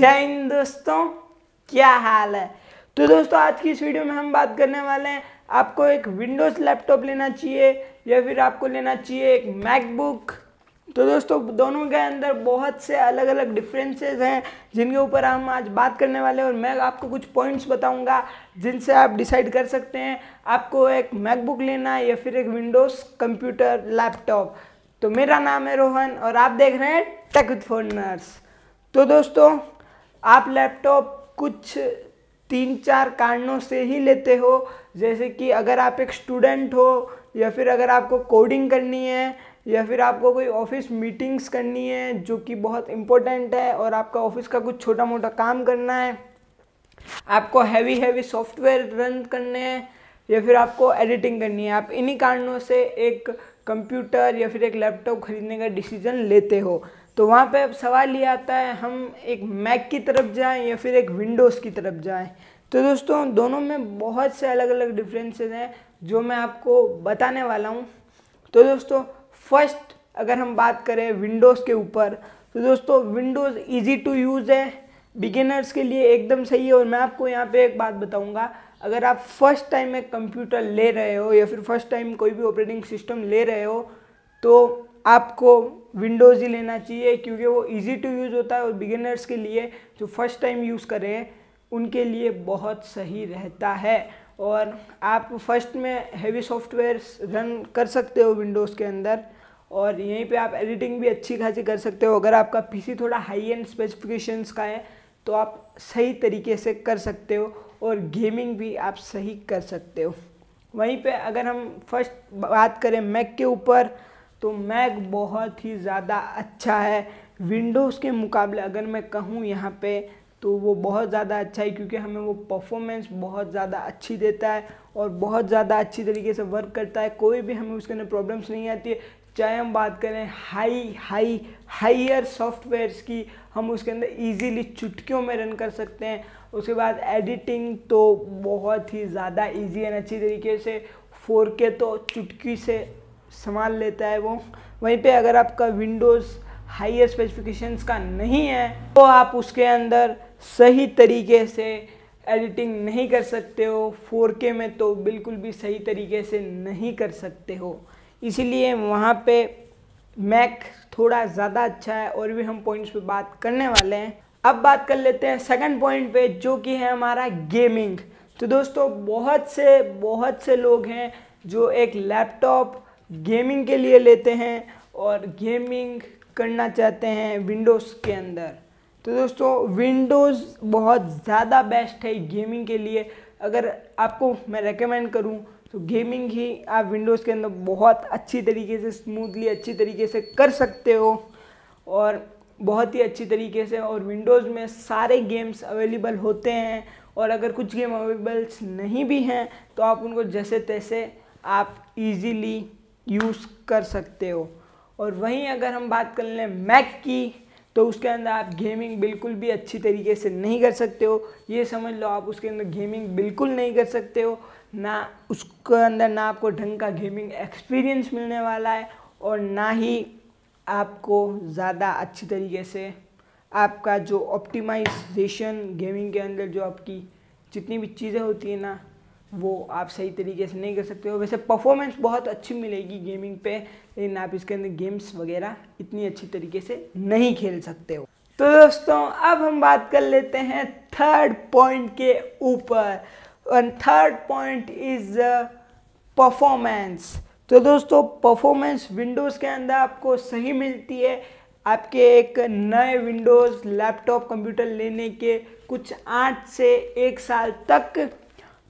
जय हिंद दोस्तों, क्या हाल है। तो दोस्तों आज की इस वीडियो में हम बात करने वाले हैं आपको एक विंडोज़ लैपटॉप लेना चाहिए या फिर आपको लेना चाहिए एक मैकबुक। तो दोस्तों दोनों के अंदर बहुत से अलग अलग डिफरेंसेस हैं जिनके ऊपर हम आज बात करने वाले हैं और मैं आपको कुछ पॉइंट्स बताऊंगा जिनसे आप डिसाइड कर सकते हैं आपको एक मैकबुक लेना है या फिर एक विंडोज़ कंप्यूटर लैपटॉप। तो मेरा नाम है रोहन और आप देख रहे हैं टेक विद फॉरेनर्स। तो दोस्तों आप लैपटॉप कुछ 3-4 कारणों से ही लेते हो, जैसे कि अगर आप एक स्टूडेंट हो या फिर अगर आपको कोडिंग करनी है या फिर आपको कोई ऑफिस मीटिंग्स करनी है जो कि बहुत इम्पोर्टेंट है और आपका ऑफिस का कुछ छोटा मोटा काम करना है, आपको हैवी सॉफ्टवेयर रन करने हैं या फिर आपको एडिटिंग करनी है। आप इन्हीं कारणों से एक कंप्यूटर या फिर एक लैपटॉप खरीदने का डिसीजन लेते हो। तो वहाँ पे अब सवाल ये आता है हम एक मैक की तरफ जाएं या फिर एक विंडोज़ की तरफ जाएं। तो दोस्तों दोनों में बहुत से अलग अलग डिफरेंसेस हैं जो मैं आपको बताने वाला हूँ। तो दोस्तों फर्स्ट अगर हम बात करें विंडोज़ के ऊपर, तो दोस्तों विंडोज़ इजी टू यूज़ है, बिगिनर्स के लिए एकदम सही है। और मैं आपको यहाँ पे एक बात बताऊँगा, अगर आप फर्स्ट टाइम एक कंप्यूटर ले रहे हो या फिर फर्स्ट टाइम कोई भी ऑपरेटिंग सिस्टम ले रहे हो तो आपको विंडोज़ ही लेना चाहिए, क्योंकि वो इजी टू यूज़ होता है और बिगिनर्स के लिए जो फर्स्ट टाइम यूज़ कर रहे हैं उनके लिए बहुत सही रहता है। और आप फर्स्ट में हैवी सॉफ्टवेयर रन कर सकते हो विंडोज़ के अंदर और यहीं पे आप एडिटिंग भी अच्छी खासी कर सकते हो। अगर आपका पीसी थोड़ा हाई एंड स्पेसिफिकेशंस का है तो आप सही तरीके से कर सकते हो और गेमिंग भी आप सही कर सकते हो। वहीं पे अगर हम फर्स्ट बात करें मैक के ऊपर, तो मैक बहुत ही ज़्यादा अच्छा है विंडोज़ के मुकाबले। अगर मैं कहूँ यहाँ पे तो वो बहुत ज़्यादा अच्छा है, क्योंकि हमें वो परफॉर्मेंस बहुत ज़्यादा अच्छी देता है और बहुत ज़्यादा अच्छी तरीके से वर्क करता है। कोई भी हमें उसके अंदर प्रॉब्लम्स नहीं आती है। चाहे हम बात करें हाइयर सॉफ्टवेयर्स की, हम उसके अंदर इजीली चुटकियों में रन कर सकते हैं। उसके बाद एडिटिंग तो बहुत ही ज़्यादा इजी है अच्छी तरीके से, 4K तो चुटकी से संभाल लेता है वो। वहीं पे अगर आपका विंडोज़ हाइयर स्पेसिफिकेशंस का नहीं है तो आप उसके अंदर सही तरीके से एडिटिंग नहीं कर सकते हो, 4K में तो बिल्कुल भी सही तरीके से नहीं कर सकते हो। इसीलिए वहाँ पे मैक थोड़ा ज़्यादा अच्छा है और भी हम पॉइंट्स पे बात करने वाले हैं। अब बात कर लेते हैं सेकंड पॉइंट पे, जो कि है हमारा गेमिंग। तो दोस्तों बहुत से लोग हैं जो एक लैपटॉप गेमिंग के लिए लेते हैं और गेमिंग करना चाहते हैं विंडोज़ के अंदर। तो दोस्तों विंडोज़ बहुत ज़्यादा बेस्ट है गेमिंग के लिए। अगर आपको मैं रेकमेंड करूं तो गेमिंग ही आप विंडोज़ के अंदर बहुत अच्छी तरीके से स्मूथली अच्छी तरीके से कर सकते हो और बहुत ही अच्छी तरीके से। और विंडोज़ में सारे गेम्स अवेलेबल होते हैं और अगर कुछ गेम अवेलेबल्स नहीं भी हैं तो आप उनको जैसे तैसे आप इजीली यूज़ कर सकते हो। और वहीं अगर हम बात कर लें मैक की, तो उसके अंदर आप गेमिंग बिल्कुल भी अच्छी तरीके से नहीं कर सकते हो। ये समझ लो आप उसके अंदर गेमिंग बिल्कुल नहीं कर सकते हो, ना उसके अंदर ना आपको ढंग का गेमिंग एक्सपीरियंस मिलने वाला है और ना ही आपको ज़्यादा अच्छी तरीके से आपका जो ऑप्टिमाइजेशन गेमिंग के अंदर जो आपकी जितनी भी चीज़ें होती है ना वो आप सही तरीके से नहीं कर सकते हो। वैसे परफॉर्मेंस बहुत अच्छी मिलेगी गेमिंग पे, लेकिन आप इसके अंदर गेम्स वगैरह इतनी अच्छी तरीके से नहीं खेल सकते हो। तो दोस्तों अब हम बात कर लेते हैं थर्ड पॉइंट के ऊपर, और थर्ड पॉइंट इज परफॉर्मेंस। तो दोस्तों परफॉर्मेंस विंडोज़ के अंदर आपको सही मिलती है आपके एक नए विंडोज़ लैपटॉप कंप्यूटर लेने के कुछ 8 से 1 साल तक,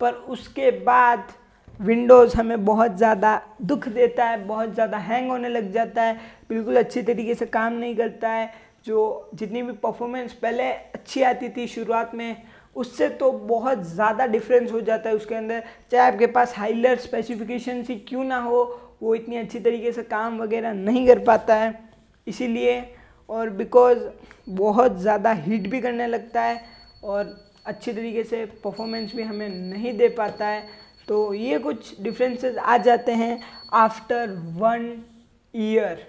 पर उसके बाद विंडोज़ हमें बहुत ज़्यादा दुख देता है, बहुत ज़्यादा हैंग होने लग जाता है, बिल्कुल अच्छी तरीके से काम नहीं करता है। जो जितनी भी परफॉर्मेंस पहले अच्छी आती थी शुरुआत में उससे तो बहुत ज़्यादा डिफरेंस हो जाता है उसके अंदर। चाहे आपके पास हाइयर स्पेसिफिकेशन ही क्यों ना हो, वो इतनी अच्छी तरीके से काम वगैरह नहीं कर पाता है। इसीलिए और बिकॉज़ बहुत ज़्यादा हीट भी करने लगता है और अच्छी तरीके से परफॉर्मेंस भी हमें नहीं दे पाता है। तो ये कुछ डिफरेंसेस आ जाते हैं आफ्टर 1 ईयर।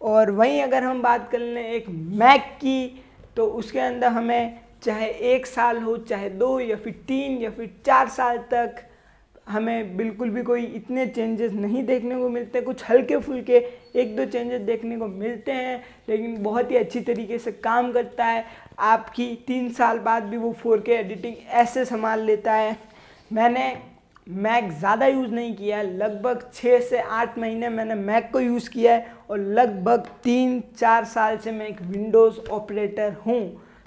और वहीं अगर हम बात कर लें एक मैक की, तो उसके अंदर हमें चाहे 1 साल हो, चाहे 2 या फिर 3 या फिर 4 साल तक हमें बिल्कुल भी कोई इतने चेंजेस नहीं देखने को मिलते। कुछ हल्के फुल्के 1-2 चेंजेस देखने को मिलते हैं, लेकिन बहुत ही अच्छी तरीके से काम करता है। आपकी 3 साल बाद भी वो 4K एडिटिंग ऐसे संभाल लेता है। मैंने मैक ज़्यादा यूज़ नहीं किया है, लगभग 6 से 8 महीने मैंने मैक को यूज़ किया है और लगभग 3-4 साल से मैं एक विंडोज़ ऑपरेटर हूँ।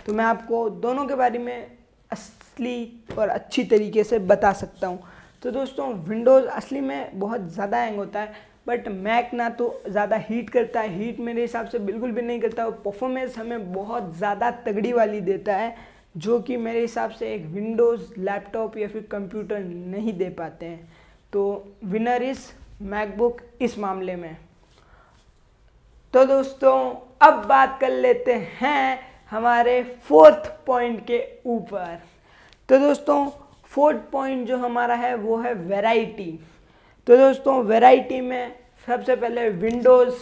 तो मैं आपको दोनों के बारे में असली और अच्छी तरीके से बता सकता हूँ। तो दोस्तों, विंडोज़ असली में बहुत ज़्यादा हैंग होता है, बट मैक ना तो ज़्यादा हीट करता है, हीट मेरे हिसाब से बिल्कुल भी नहीं करता, और परफॉर्मेंस हमें बहुत ज़्यादा तगड़ी वाली देता है, जो कि मेरे हिसाब से एक विंडोज़ लैपटॉप या फिर कंप्यूटर नहीं दे पाते हैं। तो विनर इज़ मैकबुक इस मामले में। तो दोस्तों, अब बात कर लेते हैं हमारे 4th पॉइंट के ऊपर। तो दोस्तों, 4th पॉइंट जो हमारा है वो है वैरायटी। तो दोस्तों, वैरायटी में सबसे पहले विंडोज़।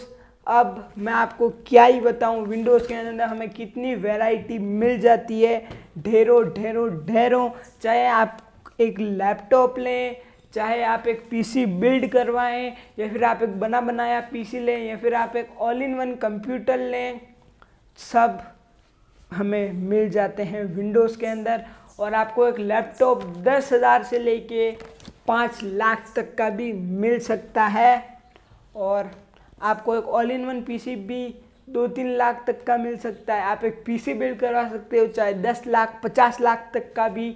अब मैं आपको क्या ही बताऊं, विंडोज़ के अंदर हमें कितनी वैरायटी मिल जाती है, ढेरों ढेरों ढेरों। चाहे आप एक लैपटॉप लें, चाहे आप एक पीसी बिल्ड करवाएं, या फिर आप एक बना बनाया पीसी लें, या फिर आप एक ऑल इन वन कंप्यूटर लें, सब हमें मिल जाते हैं विंडोज़ के अंदर। और आपको एक लैपटॉप 10,000 से लेके 5 लाख तक का भी मिल सकता है, और आपको एक ऑल इन वन पीसी भी 2-3 लाख तक का मिल सकता है। आप एक पीसी बिल्ड करवा सकते हो, चाहे 10 लाख 50 लाख तक का भी,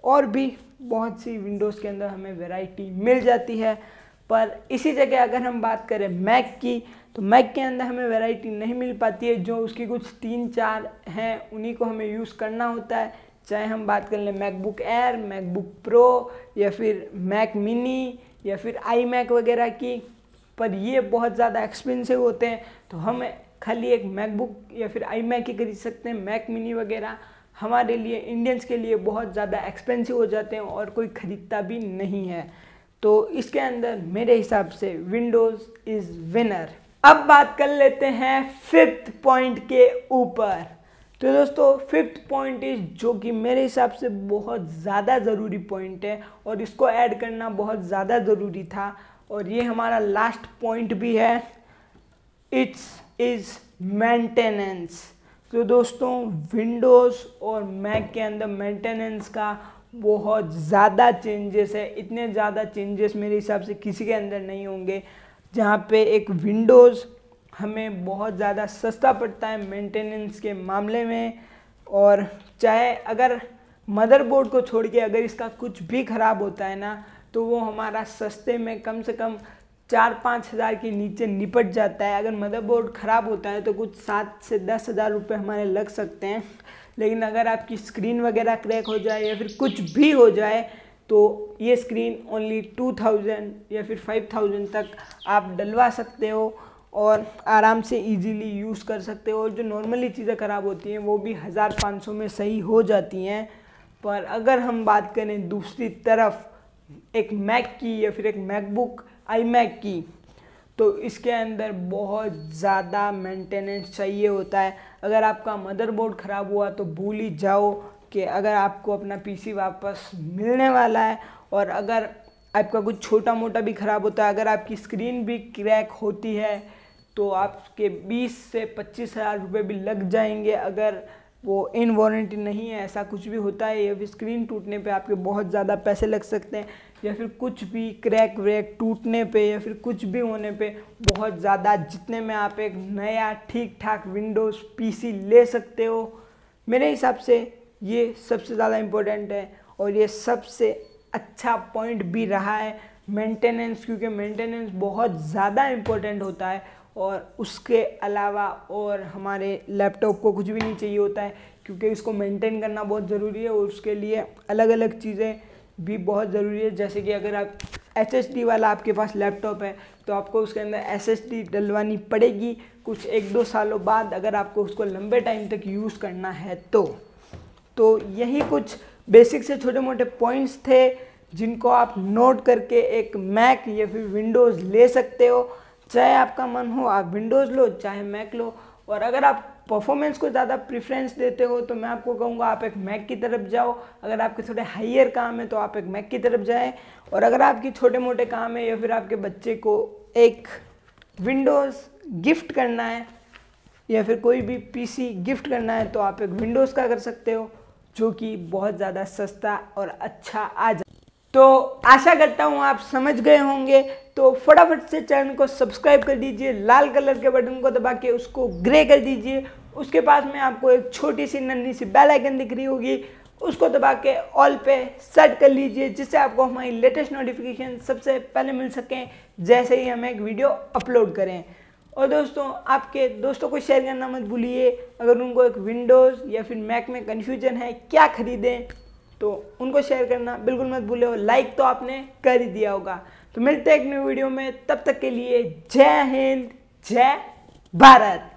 और भी बहुत सी विंडोज़ के अंदर हमें वैरायटी मिल जाती है। पर इसी जगह अगर हम बात करें मैक की, तो मैक के अंदर हमें वैरायटी नहीं मिल पाती है। जो उसकी कुछ 3-4 हैं उन्हीं को हमें यूज़ करना होता है। चाहे हम बात कर लें मैकबुक एयर, मैकबुक प्रो, या फिर मैक मिनी, या फिर आई मैक वगैरह की, पर ये बहुत ज़्यादा एक्सपेंसिव होते हैं। तो हम खाली एक मैकबुक या फिर आई मैक ही खरीद सकते हैं। मैक मिनी वगैरह हमारे लिए, इंडियंस के लिए बहुत ज़्यादा एक्सपेंसिव हो जाते हैं और कोई ख़रीदता भी नहीं है। तो इसके अंदर मेरे हिसाब से विंडोज़ इज़ विनर। अब बात कर लेते हैं 5th पॉइंट के ऊपर। तो दोस्तों, 5th पॉइंट इज जो कि मेरे हिसाब से बहुत ज़्यादा ज़रूरी पॉइंट है, और इसको ऐड करना बहुत ज़्यादा ज़रूरी था, और ये हमारा लास्ट पॉइंट भी है। It's is maintenance. तो दोस्तों, विंडोज़ और मैक के अंदर मेंटेनेंस का बहुत ज़्यादा चेंजेस है। इतने ज़्यादा चेंजेस मेरे हिसाब से किसी के अंदर नहीं होंगे, जहाँ पे एक विंडोज़ हमें बहुत ज़्यादा सस्ता पड़ता है मेंटेनेंस के मामले में। और चाहे अगर मदरबोर्ड को छोड़ के अगर इसका कुछ भी ख़राब होता है ना, तो वो हमारा सस्ते में कम से कम 4-5 हज़ार के नीचे निपट जाता है। अगर मदरबोर्ड ख़राब होता है तो कुछ 7 से 10 हज़ार रुपये हमारे लग सकते हैं। लेकिन अगर आपकी स्क्रीन वगैरह क्रैक हो जाए या फिर कुछ भी हो जाए, तो ये स्क्रीन ओनली 2000 या फिर 5000 तक आप डलवा सकते हो और आराम से इजीली यूज़ कर सकते हो। और जो नॉर्मली चीज़ें ख़राब होती हैं वो भी 1500 में सही हो जाती हैं। पर अगर हम बात करें दूसरी तरफ एक मैक की या फिर एक मैकबुक आई मैक की, तो इसके अंदर बहुत ज़्यादा मेंटेनेंस चाहिए होता है। अगर आपका मदरबोर्ड ख़राब हुआ तो भूल ही जाओ कि अगर आपको अपना पीसी वापस मिलने वाला है। और अगर आपका कुछ छोटा मोटा भी ख़राब होता है, अगर आपकी स्क्रीन भी क्रैक होती है, तो आपके 20 से 25 हज़ार रुपये भी लग जाएंगे। अगर वो इन वारंटी नहीं है, ऐसा कुछ भी होता है, या फिर स्क्रीन टूटने पे आपके बहुत ज़्यादा पैसे लग सकते हैं, या फिर कुछ भी क्रैक व्रैक टूटने पे या फिर कुछ भी होने पे बहुत ज़्यादा, जितने में आप एक नया ठीक ठाक विंडोज़ पीसी ले सकते हो। मेरे हिसाब से ये सबसे ज़्यादा इम्पोर्टेंट है, और ये सबसे अच्छा पॉइंट भी रहा है मेंटेनेंस, क्योंकि मेंटेनेंस बहुत ज़्यादा इम्पोर्टेंट होता है। और उसके अलावा और हमारे लैपटॉप को कुछ भी नहीं चाहिए होता है, क्योंकि इसको मेंटेन करना बहुत ज़रूरी है, और उसके लिए अलग अलग चीज़ें भी बहुत ज़रूरी है। जैसे कि अगर आप SSD वाला आपके पास लैपटॉप है, तो आपको उसके अंदर SSD डलवानी पड़ेगी कुछ 1-2 सालों बाद, अगर आपको उसको लंबे टाइम तक यूज़ करना है तो यही कुछ बेसिक से छोटे मोटे पॉइंट्स थे जिनको आप नोट करके एक मैक या फिर विंडोज़ ले सकते हो। चाहे आपका मन हो आप विंडोज़ लो, चाहे मैक लो। और अगर आप परफॉर्मेंस को ज़्यादा प्रेफरेंस देते हो तो मैं आपको कहूँगा आप एक मैक की तरफ जाओ। अगर आपके थोड़े हाइयर काम है तो आप एक मैक की तरफ जाएं, और अगर आपकी छोटे मोटे काम है या फिर आपके बच्चे को एक विंडोज़ गिफ्ट करना है या फिर कोई भी पीसी गिफ्ट करना है तो आप एक विंडोज़ का कर सकते हो, जो कि बहुत ज़्यादा सस्ता और अच्छा आ जाए। तो आशा करता हूँ आप समझ गए होंगे। तो फटाफट से चैनल को सब्सक्राइब कर दीजिए, लाल कलर के बटन को दबा के उसको ग्रे कर दीजिए। उसके पास में आपको एक छोटी सी नन्ही सी बेल आइकन दिख रही होगी, उसको दबा के ऑल पे सेट कर लीजिए, जिससे आपको हमारी लेटेस्ट नोटिफिकेशन सबसे पहले मिल सकें जैसे ही हम एक वीडियो अपलोड करें। और दोस्तों, आपके दोस्तों को शेयर करना मत भूलिए। अगर उनको एक विंडोज़ या फिर मैक में कन्फ्यूजन है क्या खरीदें तो उनको शेयर करना बिल्कुल मत भूलो। लाइक तो आपने कर ही दिया होगा। तो मिलते हैं एक न्यू वीडियो में, तब तक के लिए जय हिंद, जय भारत।